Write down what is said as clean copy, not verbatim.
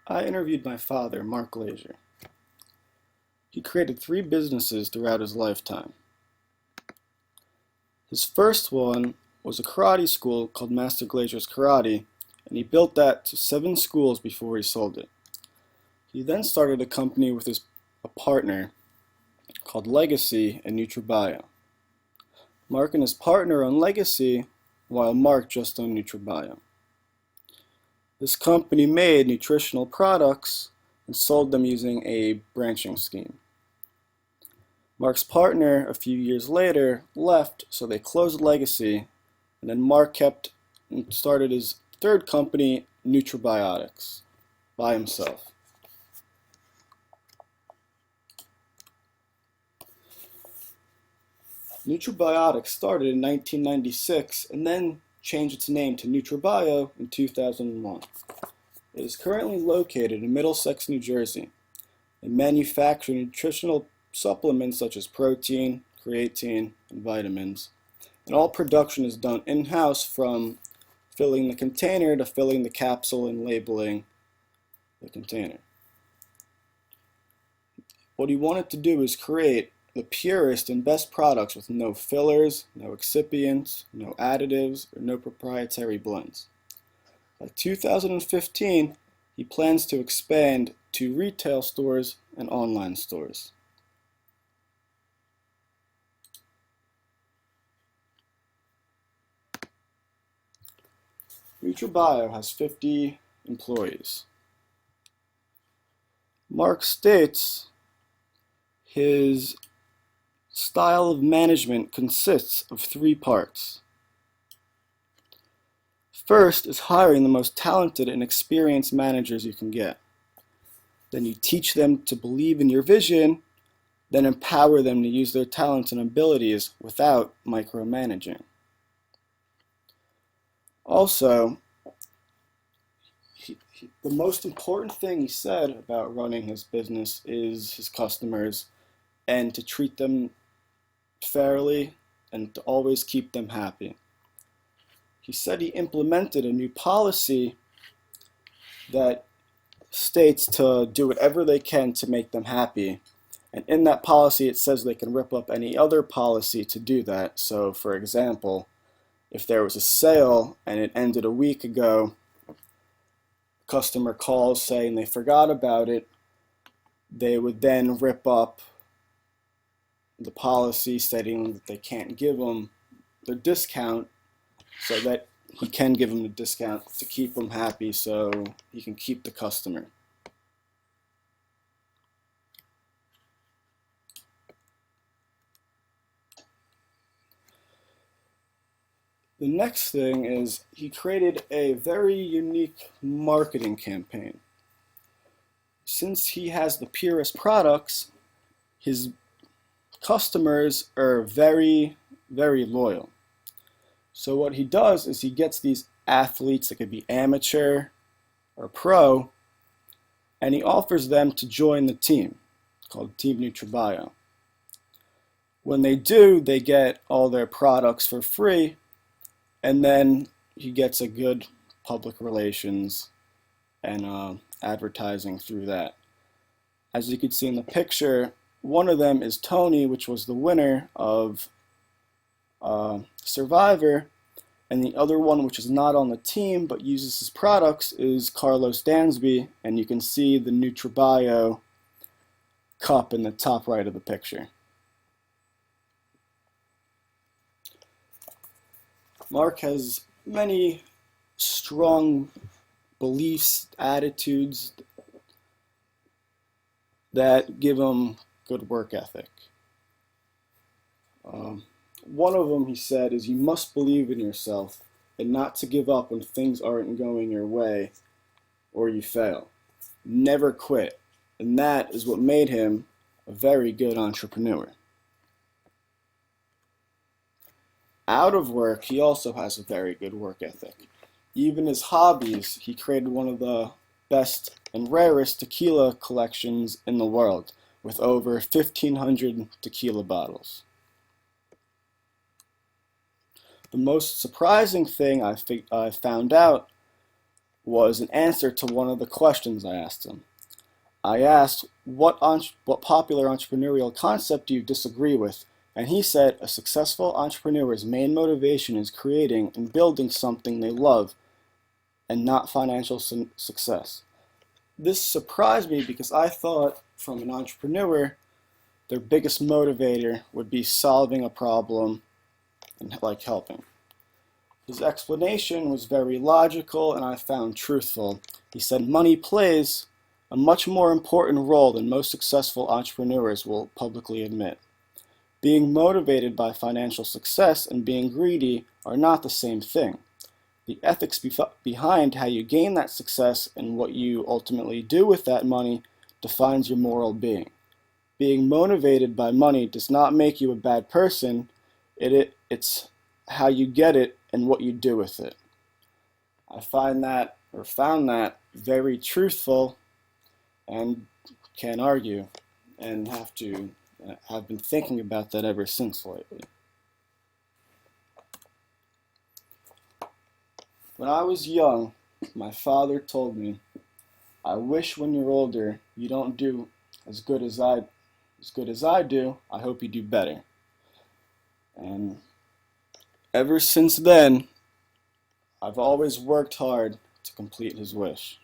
I interviewed my father, Mark Glazier. He created 3 businesses throughout his lifetime. His first one was a karate school called Master Glazier's Karate, and he built that to 7 schools before he sold it. He then started a company with a partner called Legacy and NutriBio. Mark and his partner owned Legacy, while Mark just owned NutriBio. This company made nutritional products and sold them using a branching scheme. Mark's partner, a few years later, left, so they closed Legacy, and then Mark kept and started his third company, Nutribiotics, by himself. Nutribiotics started in 1996 and then changed its name to NutriBio in 2001. It is currently located in Middlesex, New Jersey, and manufactures nutritional supplements such as protein, creatine, and vitamins. And all production is done in-house, from filling the container to filling the capsule and labeling the container. What he wanted to do is create the purest and best products with no fillers, no excipients, no additives, or no proprietary blends. By 2015, he plans to expand to retail stores and online stores. NutriBio has 50 employees. Mark states his style of management consists of 3 parts. First is hiring the most talented and experienced managers you can get. Then you teach them to believe in your vision, then empower them to use their talents and abilities without micromanaging. Also, the most important thing he said about running his business is his customers, and to treat them fairly and to always keep them happy. He said he implemented a new policy that states to do whatever they can to make them happy. And in that policy, it says they can rip up any other policy to do that. So, for example, if there was a sale and it ended a week ago, customer calls saying they forgot about it, they would then rip up the policy stating that they can't give them the discount, so that he can give them the discount to keep them happy so he can keep the customer. The next thing is he created a very unique marketing campaign. Since he has the purest products, his customers are very, very loyal. So what he does is he gets these athletes that could be amateur or pro, and he offers them to join the team called Team NutriBio. When they do, they get all their products for free, and then he gets a good public relations and advertising through that. As you can see in the picture, one of them is Tony, which was the winner of Survivor, and the other one, which is not on the team but uses his products, is Carlos Dansby, and you can see the NutriBio cup in the top right of the picture. Mark has many strong beliefs, attitudes that give him good work ethic. One of them, he said, is you must believe in yourself and not to give up when things aren't going your way or you fail. Never quit. And that is what made him a very good entrepreneur. Out of work, he also has a very good work ethic. Even his hobbies, he created one of the best and rarest tequila collections in the world, with over 1,500 tequila bottles. The most surprising thing I found out was an answer to one of the questions I asked him. I asked, what popular entrepreneurial concept do you disagree with? And he said, a successful entrepreneur's main motivation is creating and building something they love and not financial success. This surprised me because I thought from an entrepreneur, their biggest motivator would be solving a problem and like helping. His explanation was very logical and I found truthful. He said money plays a much more important role than most successful entrepreneurs will publicly admit. Being motivated by financial success and being greedy are not the same thing. The ethics behind how you gain that success and what you ultimately do with that money defines your moral being. Being motivated by money does not make you a bad person, it's how you get it and what you do with it. I found that very truthful and can't argue, and have been thinking about that ever since lately. When I was young, my father told me, I wish when you're older you don't do as good as I do. I hope you do better. And ever since then, I've always worked hard to complete his wish.